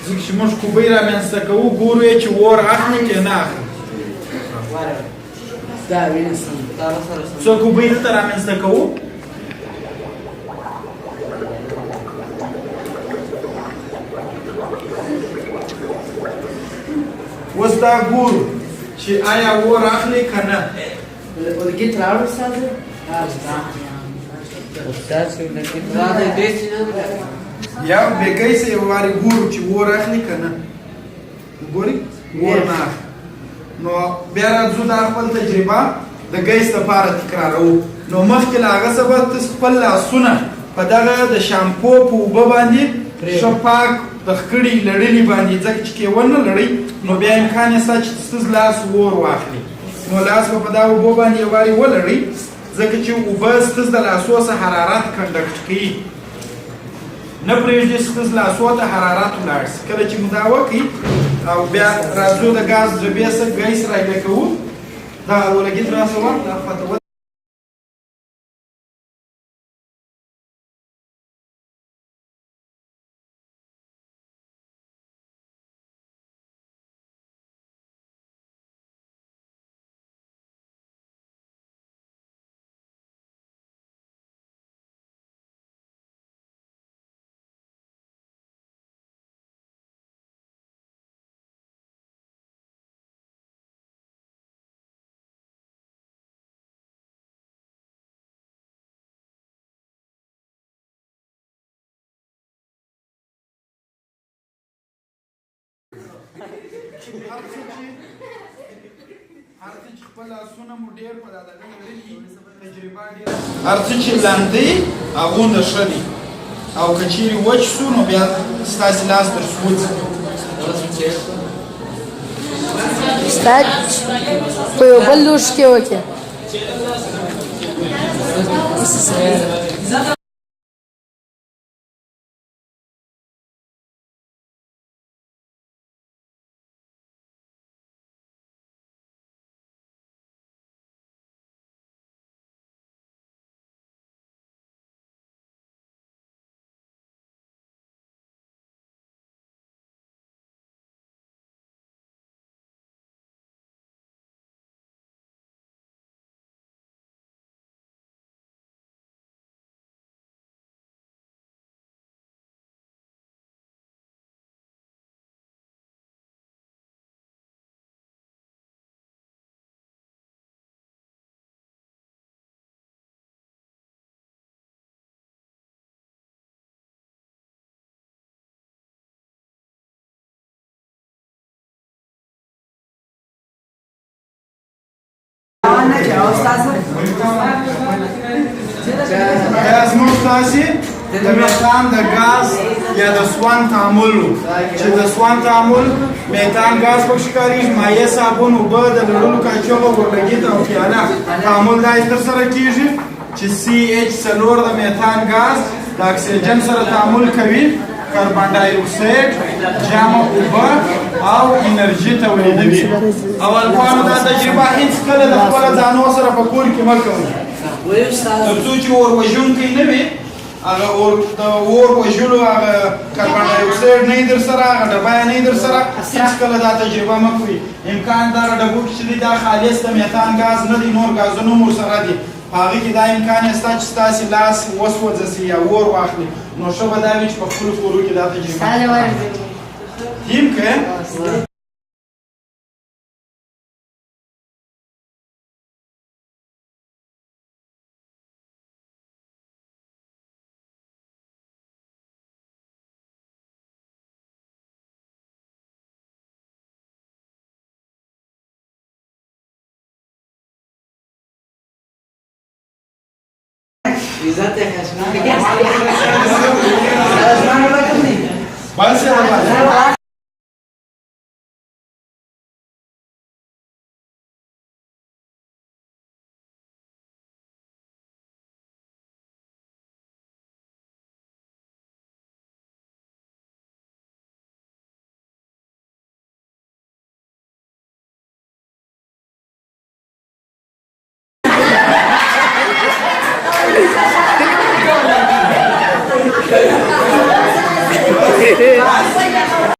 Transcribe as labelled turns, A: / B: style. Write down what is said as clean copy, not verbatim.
A: ځکه چې موږ کوبۍ رامنځته کوو ګورو یې چې اور اخلي که نه اخلي څو کوبۍ دلته رامنځته کوو اوس دا ګورو چې آیا اور اخلي که نه
B: ولګیت راوړ استاد
A: یا بېګۍ سه یو وارې ګورو چې اور اخلي که نه ګوري اور نه اخلي نو بیا راځو دا خپل تجربه د ګیس لپاره تکراروو نو مخکې له هغه څه به تاسو خپل لاسونه په دغه د شامپو په اوبه باندې ښه پاک د خکړې لړلي باندې ځکه چې کې ونه لړئ نو بیا امکان یې شته چې ستاسو لاس اور واخلي نو لاس به په دا اوبو باندې یو وارې ولړئ ځکه چې اوبه ستاسو د لاسو څخه حرارت کنډکټ کوي نه پرېږدي چې ستاسو لاسو ته حرارت ولاړ شي کله چې مو دا وکړي او بیا راځو د ګاز ډبې څخه ګیس راایله کوو دا ولګېد راسوه دا خواته هر څه چې خپل لاسونه مو ډېر په دغه لري تجربه ډېره هر څه چې لاندې هغومره ښه دي او که چیرې وچ شو نو بیا ستاسې لاس در سوځي
C: استاد په یو بل لوښ کې وکړه
A: دا زموږ تاسې د میتان د ګاز یا د سوان تعامل و چې د سوان تعامل میتان ګاز پکې کارېږي مایع صابون اوبه د لړلو کاچوغه ورلګېد او پیاله تعامل دا ترسره کېږي چې CH4 د میتان ګاز د اکسیجن سره تعامل کوي کاربن ډای اکساید جامع اوبه او انرژي تولیدوي اولپانو دا تجربه هېڅکله د خپله ځانو سره په کور کې مه کوئ تر څو چې اور وژونکی نه وي هغه د اور وژلو هغه کاربن ډای اکساید نه وي در سره هغه ډبه نه وي در سره هېڅکله دا تجربه مه کوئ امکان دغه ډبو کې چې دی دا خالص د میتان ګاز نه دی نور ګازونه هم ورسره دي په هغې کې دا امکان یې شته چې ستاسې لاس وسوځسي یا اور واخلي نو ښه به دا وي چې په خپلو کورو کې دا تجربه ټیم که بس
C: Hehehe